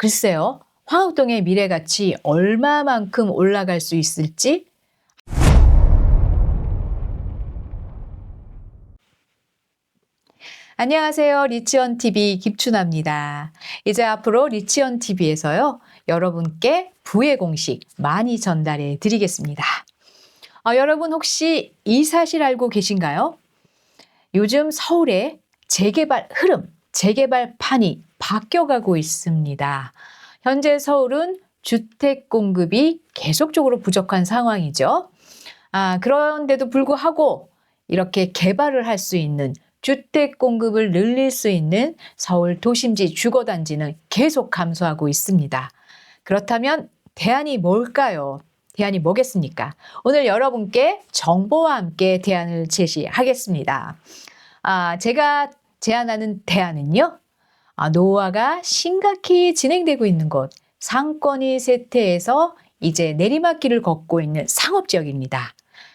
글쎄요, 황학동의 미래가치 얼마만큼 올라갈 수 있을지. 안녕하세요. 리치언TV 김춘아입니다. 이제 앞으로 리치언TV에서요, 여러분께 부의 공식 많이 전달해 드리겠습니다. 여러분 혹시 이 사실 알고 계신가요? 요즘 서울의 재개발 흐름, 재개발판이 바뀌어가고 있습니다. 현재 서울은 주택 공급이 계속적으로 부족한 상황이죠. 그런데도 불구하고 이렇게 개발을 할 수 있는, 주택 공급을 늘릴 수 있는 서울 도심지 주거단지는 계속 감소하고 있습니다. 그렇다면 대안이 뭘까요? 대안이 뭐겠습니까? 오늘 여러분께 정보와 함께 대안을 제시하겠습니다. 제가 제안하는 대안은요, 노후화가 심각히 진행되고 있는 곳, 상권이 쇠퇴해서 이제 내리막길을 걷고 있는 상업지역입니다.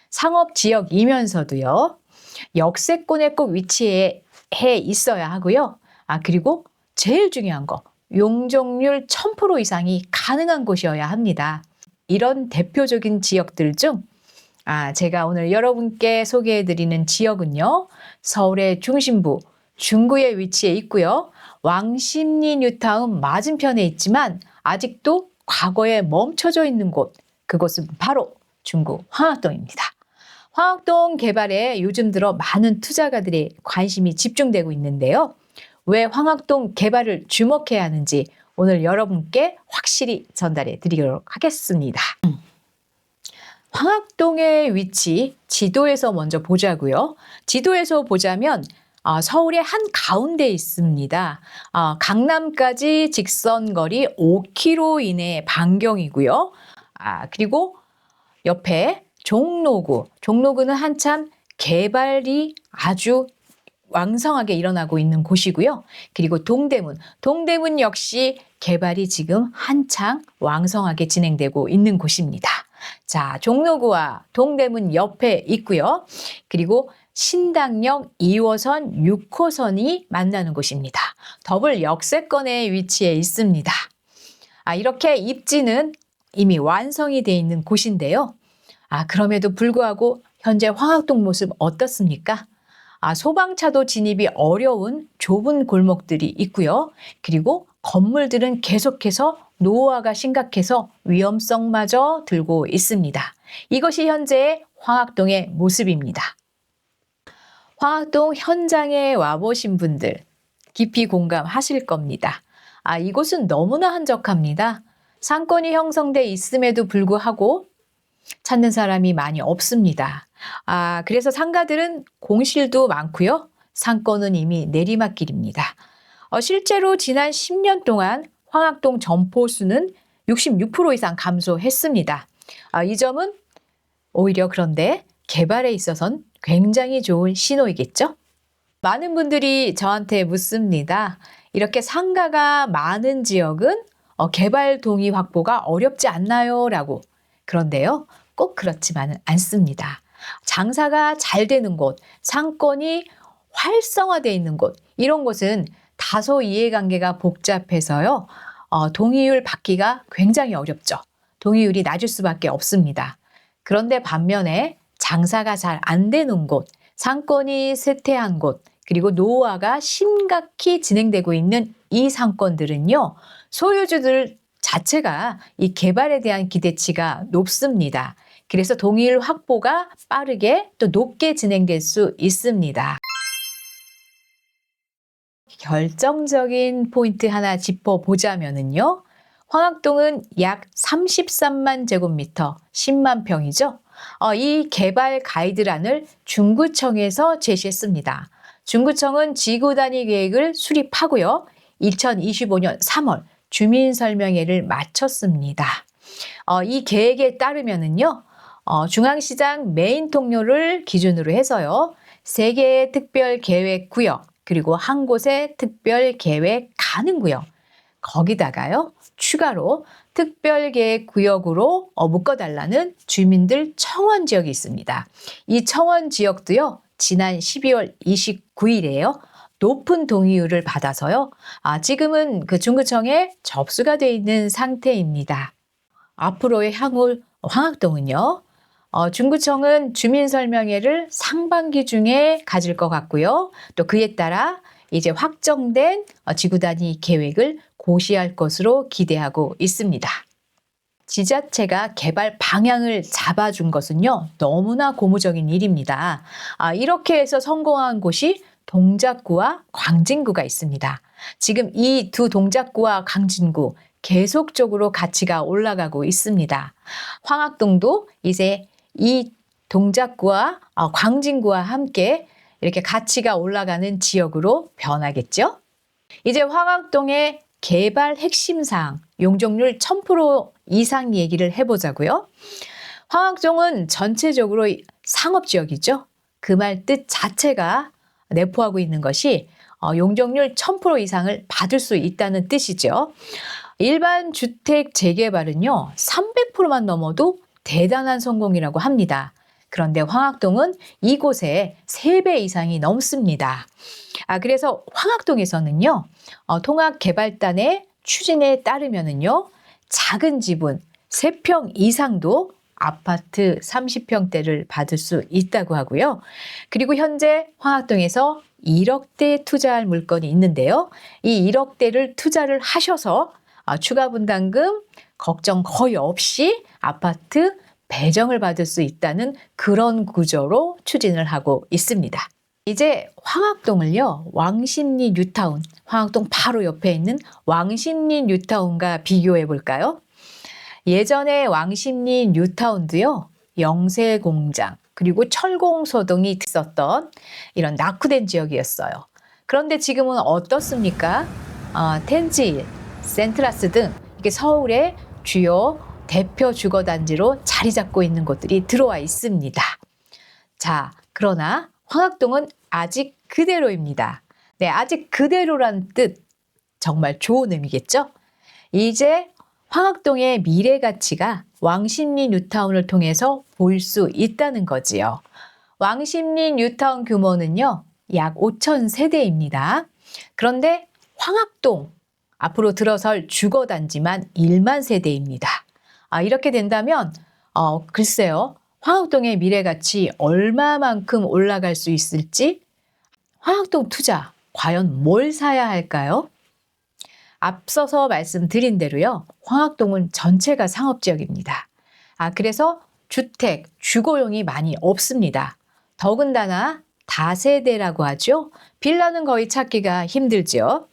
상업지역이면서도요, 역세권에 꼭 위치해 있어야 하고요. 그리고 제일 중요한 거, 용적률 1000% 이상이 가능한 곳이어야 합니다. 이런 대표적인 지역들 중 제가 오늘 여러분께 소개해드리는 지역은요, 서울의 중심부, 중구에 위치해 있고요. 왕십리 뉴타운 맞은편에 있지만 아직도 과거에 멈춰져 있는 곳, 그곳은 바로 중구 황학동입니다. 황학동 개발에 요즘 들어 많은 투자가들의 관심이 집중되고 있는데요. 왜 황학동 개발을 주목해야 하는지 오늘 여러분께 확실히 전달해 드리도록 하겠습니다. 황학동의 위치 지도에서 먼저 보자고요. 지도에서 보자면 서울의 한 가운데 있습니다. 강남까지 직선 거리 5km 이내 반경이고요. 그리고 옆에 종로구는 한참 개발이 아주 왕성하게 일어나고 있는 곳이고요. 그리고 동대문 역시 개발이 지금 한창 왕성하게 진행되고 있는 곳입니다. 자, 종로구와 동대문 옆에 있고요. 그리고 신당역 2호선, 6호선이 만나는 곳입니다. 더블 역세권에 위치해 있습니다. 이렇게 입지는 이미 완성이 되어 있는 곳인데요. 그럼에도 불구하고 현재 황학동 모습 어떻습니까? 소방차도 진입이 어려운 좁은 골목들이 있고요. 그리고 건물들은 계속해서 노후화가 심각해서 위험성마저 들고 있습니다. 이것이 현재의 황학동의 모습입니다. 황학동 현장에 와보신 분들 깊이 공감하실 겁니다. 이곳은 너무나 한적합니다. 상권이 형성돼 있음에도 불구하고 찾는 사람이 많이 없습니다. 그래서 상가들은 공실도 많고요. 상권은 이미 내리막길입니다. 실제로 지난 10년 동안 황학동 점포수는 66% 이상 감소했습니다. 이 점은 오히려 그런데 개발에 있어서는 굉장히 좋은 신호이겠죠? 많은 분들이 저한테 묻습니다. 이렇게 상가가 많은 지역은 개발 동의 확보가 어렵지 않나요? 라고. 그런데요, 꼭 그렇지만은 않습니다. 장사가 잘 되는 곳, 상권이 활성화되어 있는 곳, 이런 곳은 다소 이해관계가 복잡해서요, 동의율 받기가 굉장히 어렵죠. 동의율이 낮을 수밖에 없습니다. 그런데 반면에 장사가 잘 안 되는 곳, 상권이 쇠퇴한 곳, 그리고 노후화가 심각히 진행되고 있는 이 상권들은요, 소유주들 자체가 이 개발에 대한 기대치가 높습니다. 그래서 동의율 확보가 빠르게 또 높게 진행될 수 있습니다. 결정적인 포인트 하나 짚어보자면요. 황학동은 약 33만 제곱미터, 10만 평이죠. 이 개발 가이드란을 중구청에서 제시했습니다. 중구청은 지구단위 계획을 수립하고요. 2025년 3월 주민설명회를 마쳤습니다. 이 계획에 따르면은요, 중앙시장 메인 통로를 기준으로 해서요, 3개의 특별계획구역, 그리고 한 곳의 특별계획 가능구역, 거기다가요, 추가로 특별계획구역으로 묶어달라는 주민들 청원 지역이 있습니다. 이 청원 지역도요, 지난 12월 29일에요, 높은 동의율을 받아서요. 지금은 그 중구청에 접수가 돼 있는 상태입니다. 앞으로의 향후 황학동은요. 중구청은 주민설명회를 상반기 중에 가질 것 같고요. 또 그에 따라 이제 확정된 지구단위 계획을 고시할 것으로 기대하고 있습니다. 지자체가 개발 방향을 잡아준 것은요, 너무나 고무적인 일입니다. 이렇게 해서 성공한 곳이 동작구와 광진구가 있습니다. 지금 이 두 동작구와 광진구 계속적으로 가치가 올라가고 있습니다. 황학동도 이제 이 동작구와 광진구와 함께 이렇게 가치가 올라가는 지역으로 변하겠죠. 이제 황학동의 개발 핵심사항, 용적률 1000% 이상 얘기를 해보자고요. 황학동은 전체적으로 상업지역이죠. 그 말 뜻 자체가 내포하고 있는 것이 용적률 1000% 이상을 받을 수 있다는 뜻이죠. 일반 주택 재개발은요, 300%만 넘어도 대단한 성공이라고 합니다. 그런데 황학동은 이곳에 3배 이상이 넘습니다. 그래서 황학동에서는요, 통합개발단의 추진에 따르면은요, 작은 지분 3평 이상도 아파트 30평대를 받을 수 있다고 하고요. 그리고 현재 황학동에서 1억대 투자할 물건이 있는데요. 이 1억대를 투자를 하셔서 추가 분담금 걱정 거의 없이 아파트 배정을 받을 수 있다는 그런 구조로 추진을 하고 있습니다. 이제 황학동을요, 왕십리 뉴타운, 황학동 바로 옆에 있는 왕십리 뉴타운과 비교해 볼까요? 예전에 왕십리 뉴타운도요, 영세공장, 그리고 철공소동이 있었던 이런 낙후된 지역이었어요. 그런데 지금은 어떻습니까? 텐지, 센트라스 등 이게 서울의 주요 대표 주거단지로 자리 잡고 있는 곳들이 들어와 있습니다. 자, 그러나 황학동은 아직 그대로입니다. 네, 아직 그대로란 뜻, 정말 좋은 의미겠죠? 이제 황학동의 미래 가치가 왕십리 뉴타운을 통해서 볼 수 있다는 거지요. 왕십리 뉴타운 규모는요, 약 5,000세대입니다. 그런데 황학동, 앞으로 들어설 주거단지만 1만 세대입니다. 이렇게 된다면 글쎄요, 황학동의 미래가치 얼마만큼 올라갈 수 있을지, 황학동 투자 과연 뭘 사야 할까요? 앞서서 말씀드린 대로요, 황학동은 전체가 상업지역입니다. 그래서 주택, 주거용이 많이 없습니다. 더군다나 다세대라고 하죠. 빌라는 거의 찾기가 힘들죠.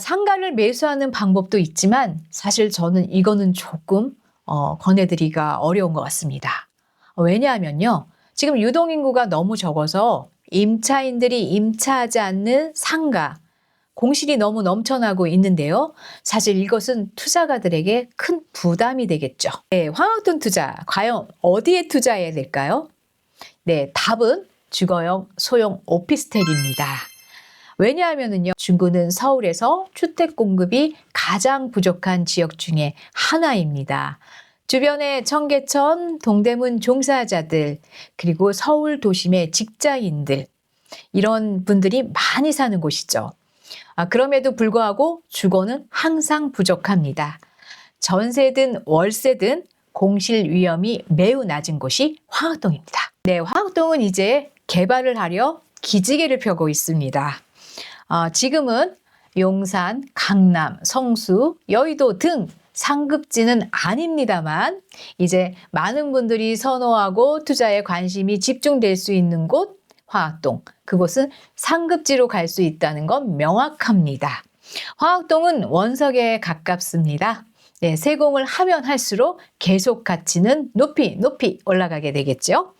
상가를 매수하는 방법도 있지만 사실 저는 이거는 조금 권해드리기가 어려운 것 같습니다. 왜냐하면요, 지금 유동인구가 너무 적어서 임차인들이 임차하지 않는 상가, 공실이 너무 넘쳐나고 있는데요. 사실 이것은 투자가들에게 큰 부담이 되겠죠. 네, 황학동 투자, 과연 어디에 투자해야 될까요? 네, 답은 주거용 소형 오피스텔입니다. 왜냐하면요, 중구는 서울에서 주택 공급이 가장 부족한 지역 중에 하나입니다. 주변에 청계천, 동대문 종사자들, 그리고 서울 도심의 직장인들, 이런 분들이 많이 사는 곳이죠. 그럼에도 불구하고 주거는 항상 부족합니다. 전세든 월세든 공실 위험이 매우 낮은 곳이 황학동입니다. 네, 황학동은 이제 개발을 하려 기지개를 펴고 있습니다. 지금은 용산, 강남, 성수, 여의도 등 상급지는 아닙니다만 이제 많은 분들이 선호하고 투자에 관심이 집중될 수 있는 곳 황학동, 그곳은 상급지로 갈 수 있다는 건 명확합니다. 황학동은 원석에 가깝습니다. 네, 세공을 하면 할수록 계속 가치는 높이 올라가게 되겠죠.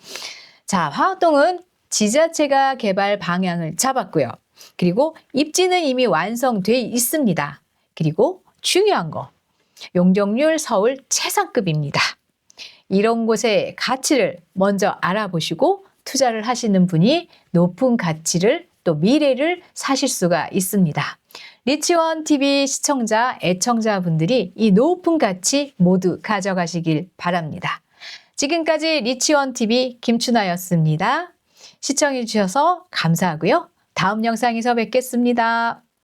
자, 황학동은 지자체가 개발 방향을 잡았고요. 그리고 입지는 이미 완성돼 있습니다. 그리고 중요한 거, 용적률 서울 최상급입니다. 이런 곳의 가치를 먼저 알아보시고 투자를 하시는 분이 높은 가치를 또 미래를 사실 수가 있습니다. 리치원TV 시청자, 애청자분들이 이 높은 가치 모두 가져가시길 바랍니다. 지금까지 리치원TV 김춘아였습니다. 시청해 주셔서 감사하고요. 다음 영상에서 뵙겠습니다.